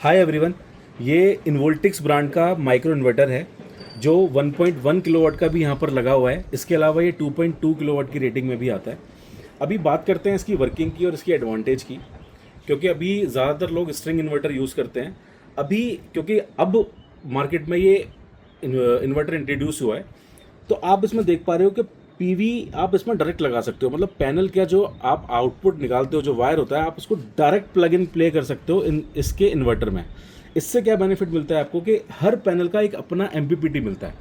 Hi everyone. ये इन्वोल्टिक्स brand का micro inverter है जो 1.1 किलोवाट का भी यहाँ पर लगा हुआ है। इसके अलावा ये 2.2 किलोवाट की रेटिंग में भी आता है। अभी बात करते हैं इसकी वर्किंग की और इसकी एडवांटेज की, क्योंकि अभी ज़्यादातर लोग स्ट्रिंग इन्वर्टर यूज़ करते हैं। अभी क्योंकि अब मार्केट में ये इन्वर्टर इंट्रोड्यूस हुआ है, तो आप इसमें देख पा रहे हो कि पीवी आप इसमें डायरेक्ट लगा सकते हो। मतलब पैनल क्या, जो आप आउटपुट निकालते हो, जो वायर होता है, आप उसको डायरेक्ट प्लग इन प्ले कर सकते हो इसके इन्वर्टर में। इससे क्या बेनिफिट मिलता है आपको कि हर पैनल का एक अपना एमपीपीटी मिलता है।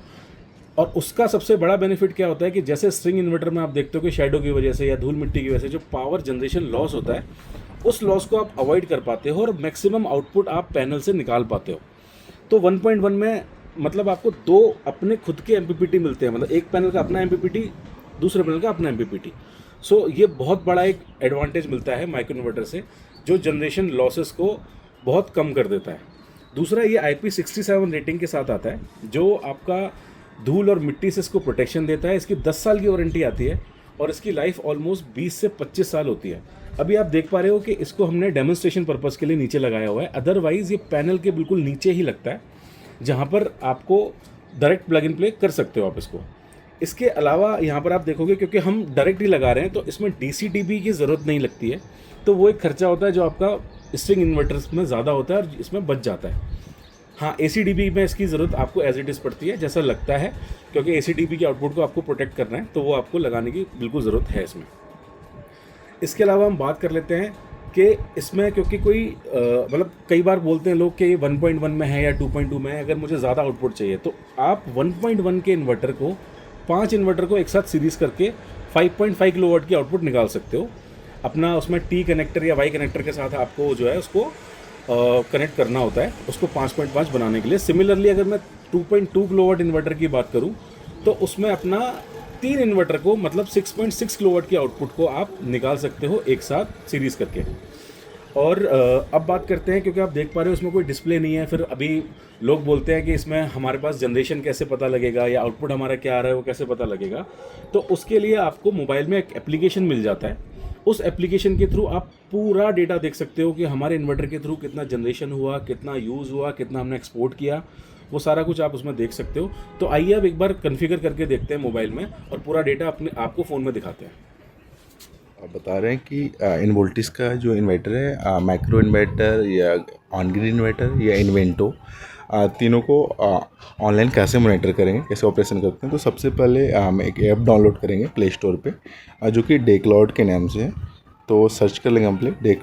और उसका सबसे बड़ा बेनिफिट क्या होता है कि जैसे स्ट्रिंग इन्वर्टर में आप देखते हो कि शेडो की वजह से या धूल मिट्टी की वजह से जो पावर जनरेशन लॉस होता है, उस लॉस को आप अवॉइड कर पाते हो और मैक्सिमम आउटपुट आप पैनल से निकाल पाते हो। तो 1.1 में मतलब आपको दो अपने खुद के एमपीपीटी मिलते हैं। मतलब एक पैनल का अपना एमपीपीटी, दूसरे पैनल का अपना एमपीपीटी। सो ये बहुत बड़ा एक एडवांटेज मिलता है माइक्रो इन्वर्टर से, जो जनरेशन लॉसेस को बहुत कम कर देता है। दूसरा, ये IP67 रेटिंग के साथ आता है, जो आपका धूल और मिट्टी से इसको प्रोटेक्शन देता है। इसकी 10 साल की वारंटी आती है और इसकी लाइफ ऑलमोस्ट 20 से 25 साल होती है। अभी आप देख पा रहे हो कि इसको हमने डेमोन्स्ट्रेशन पर्पज़ के लिए नीचे लगाया हुआ है। अदरवाइज़ ये पैनल के बिल्कुल नीचे ही लगता है, जहाँ पर आपको डायरेक्ट प्लग इन प्ले कर सकते हो आप इसको। इसके अलावा यहाँ पर आप देखोगे, क्योंकि हम डायरेक्ट ही लगा रहे हैं, तो इसमें DCDB की ज़रूरत नहीं लगती है। तो वो एक खर्चा होता है जो आपका स्ट्रिंग इन्वर्टर्स में ज़्यादा होता है और इसमें बच जाता है। हाँ, ACDB में इसकी ज़रूरत आपको एज इट इज़ पड़ती है, जैसा लगता है, क्योंकि ACDB के आउटपुट को आपको प्रोटेक्ट करना है, तो वो आपको लगाने की बिल्कुल ज़रूरत है इसमें। इसके अलावा हम बात कर लेते हैं कि इसमें, क्योंकि कोई मतलब कई बार बोलते हैं लोग कि ये 1.1 में है या 2.2 में है, अगर मुझे ज़्यादा आउटपुट चाहिए, तो आप 1.1 के इन्वर्टर को 5 इन्वर्टर को एक साथ सीरीज़ करके 5.5 किलोवाट की आउटपुट निकाल सकते हो। अपना उसमें T कनेक्टर या Y कनेक्टर के साथ आपको जो है उसको कनेक्ट करना होता है, उसको 5.5 बनाने के लिए। सिमिलरली अगर मैं 2.2 किलोवाट इन्वर्टर की बात करूं, तो उसमें अपना 3 इन्वर्टर को, मतलब 6.6 किलोवाट की आउटपुट को आप निकाल सकते हो एक साथ सीरीज़ करके। और अब बात करते हैं, क्योंकि आप देख पा रहे हो इसमें कोई डिस्प्ले नहीं है। फिर अभी लोग बोलते हैं कि इसमें हमारे पास जनरेशन कैसे पता लगेगा या आउटपुट हमारा क्या आ रहा है वो कैसे पता लगेगा। तो उसके लिए आपको मोबाइल में एक एप्लीकेशन मिल जाता है। उस एप्लीकेशन के थ्रू आप पूरा डेटा देख सकते हो कि हमारे इन्वर्टर के थ्रू कितना जनरेशन हुआ, कितना यूज़ हुआ, कितना हमने एक्सपोर्ट किया, वो सारा कुछ आप उसमें देख सकते हो। तो आइए अब एक बार कॉन्फ़िगर करके देखते हैं मोबाइल में और पूरा डेटा अपने आपको फ़ोन में दिखाते हैं। आप बता रहे हैं कि इन्वोल्टिस का जो इन्वर्टर है, माइक्रो इन्वर्टर या ऑन ग्रिड इन्वर्टर या इन्वेंटो, तीनों को ऑनलाइन कैसे मॉनिटर करेंगे, कैसे ऑपरेशन करते हैं। तो सबसे पहले हम एक ऐप डाउनलोड करेंगे प्ले स्टोर पे, जो कि डे क्लाउड के नाम से है। तो सर्च कर लेंगे हम डे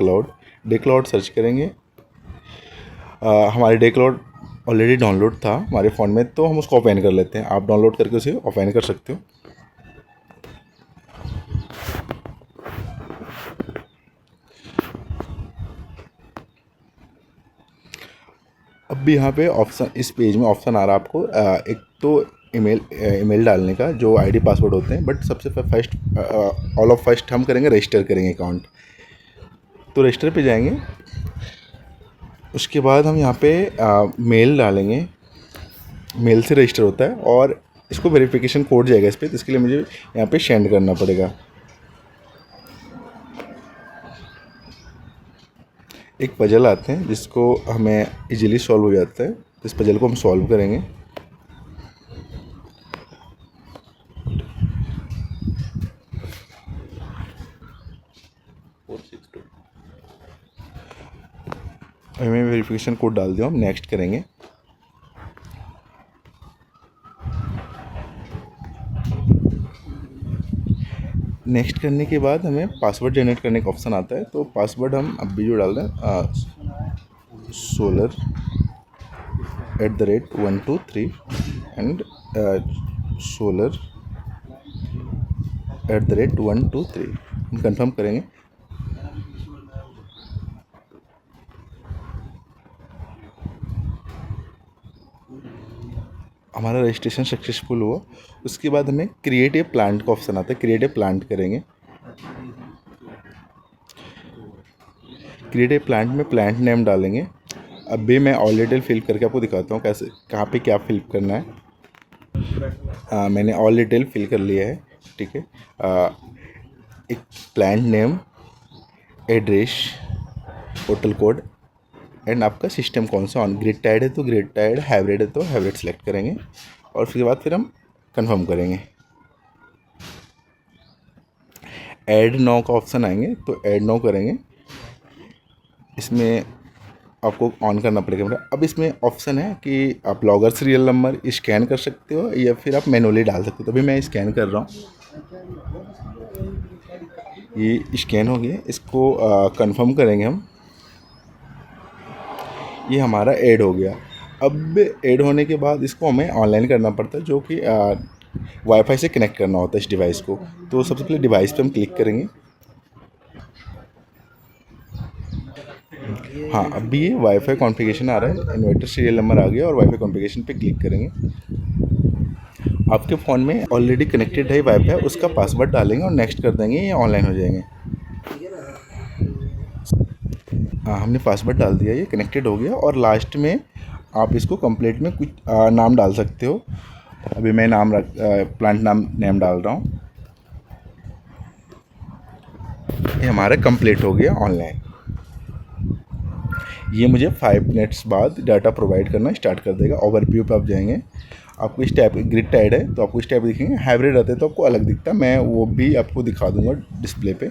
क्लाउड सर्च करेंगे। हमारे डे क्लाउड ऑलरेडी डाउनलोड था हमारे फ़ोन में, तो हम उसको ओपन कर लेते हैं। आप डाउनलोड करके उसे ओपन कर सकते हो। अब भी यहाँ पे ऑप्शन, इस पेज में ऑप्शन आ रहा है आपको, एक तो ईमेल डालने का, जो आईडी पासवर्ड होते हैं। बट सबसे फर्स्ट, ऑल ऑफ फर्स्ट हम करेंगे रजिस्टर करेंगे अकाउंट। तो रजिस्टर पे जाएंगे। उसके बाद हम यहाँ पे मेल डालेंगे। मेल से रजिस्टर होता है और इसको वेरिफिकेशन कोड जाएगा इस पर, तो इसके लिए मुझे यहाँ पे सेंड करना पड़ेगा। एक पजल आते हैं जिसको हमें इजीली सॉल्व हो जाता है। इस पजल को हम सॉल्व करेंगे। हमें वेरिफिकेशन कोड डाल दिया, हम नेक्स्ट करेंगे। नेक्स्ट करने के बाद हमें पासवर्ड जनरेट करने का ऑप्शन आता है। तो पासवर्ड हम अब भी जो डाल रहे हैं, solar@123 एंड solar@123 हम कंफर्म करेंगे। हमारा रजिस्ट्रेशन सक्सेसफुल हुआ। उसके बाद हमें क्रिएट ए प्लांट का ऑप्शन आता है, क्रिएट ए प्लांट करेंगे। क्रिएट ए प्लांट में प्लांट नेम डालेंगे। अब भी मैं ऑल डिटेल फिल करके आपको दिखाता हूँ कैसे, कहाँ पे क्या फिल करना है। मैंने ऑल डिटेल फिल कर लिया है, ठीक है। एक plant name, address, portal code, and आपका सिस्टम कौन सा ऑन, ग्रिड टाइड है तो ग्रिड टाइड, हाइब्रिड है तो हाइब्रिड सेलेक्ट करेंगे और उसके बाद फिर हम कंफर्म करेंगे। ऐड नाउ का ऑप्शन आएंगे तो ऐड नाउ करेंगे, इसमें आपको ऑन करना पड़ेगा। अब इसमें ऑप्शन है कि आप लॉगर सीरियल नंबर स्कैन कर सकते हो या फिर आप मैनुअली डाल सकते हो। तो अभी मैं स्कैन कर रहा हूँ, ये स्कैन हो गया, इसको कंफर्म करेंगे हम। ये हमारा ऐड हो गया। अब ऐड होने के बाद इसको हमें ऑनलाइन करना पड़ता है, जो कि वाईफाई से कनेक्ट करना होता है इस डिवाइस को। तो सबसे पहले डिवाइस पे हम क्लिक करेंगे। हाँ, अभी ये वाईफाई कॉन्फ़िगरेशन आ रहा है, इन्वर्टर सीरियल नंबर आ गया और वाईफाई कॉन्फ़िगरेशन पे क्लिक करेंगे। आपके फ़ोन में ऑलरेडी कनेक्टेड है वाईफाई, उसका पासवर्ड डालेंगे और नेक्स्ट कर देंगे, ये ऑनलाइन हो जाएंगे। हाँ, हमने पासवर्ड डाल दिया, ये कनेक्टेड हो गया। और लास्ट में आप इसको कंप्लीट में कुछ नाम डाल सकते हो। अभी मैं प्लांट नेम डाल रहा हूँ। ये हमारा कंप्लीट हो गया ऑनलाइन। ये मुझे 5 मिनट्स बाद डाटा प्रोवाइड करना स्टार्ट कर देगा। ओवरव्यू पे आप जाएंगे, आपको इस टाइप ग्रिड टाइड है तो आपको इस टाइप दिखेंगे, हाइब्रिड रहते हैं तो आपको अलग दिखता है। मैं वो भी आपको दिखा दूंगा डिस्प्ले पे।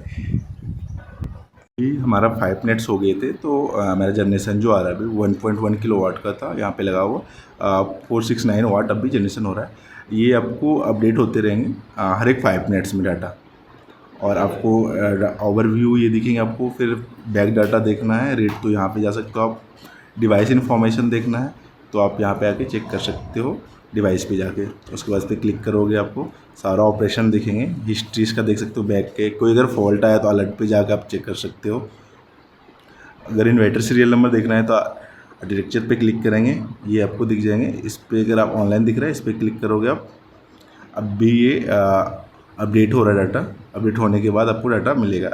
ये हमारा 5 मिनट्स हो गए थे तो मेरा जनरेशन जो आ रहा है अभी 1.1 किलोवाट का था, यहाँ पे लगा हुआ 469 वाट अभी जनरेशन हो रहा है। ये आपको अपडेट होते रहेंगे हर एक 5 मिनट्स में डाटा। और आपको ओवरव्यू ये दिखेंगे, आपको फिर बैक डाटा देखना है, रेट तो यहाँ पे जा सकते हो आप। डिवाइस इन्फॉर्मेशन देखना है तो आप यहाँ पे आके चेक कर सकते हो डिवाइस पे जाके। उसके बाद पे क्लिक करोगे आपको सारा ऑपरेशन दिखेंगे, हिस्ट्रीज का देख सकते हो बैक के। कोई अगर फॉल्ट आया तो अलर्ट पे जाकर आप चेक कर सकते हो। अगर इन्वर्टर सीरियल नंबर देखना है तो डायरेक्टर पे क्लिक करेंगे, ये आपको दिख जाएंगे। इस पर अगर आप ऑनलाइन दिख रहा है, इस पर क्लिक करोगे आप। अब भी ये अपडेट हो रहा है डाटा, अपडेट होने के बाद आपको डाटा मिलेगा।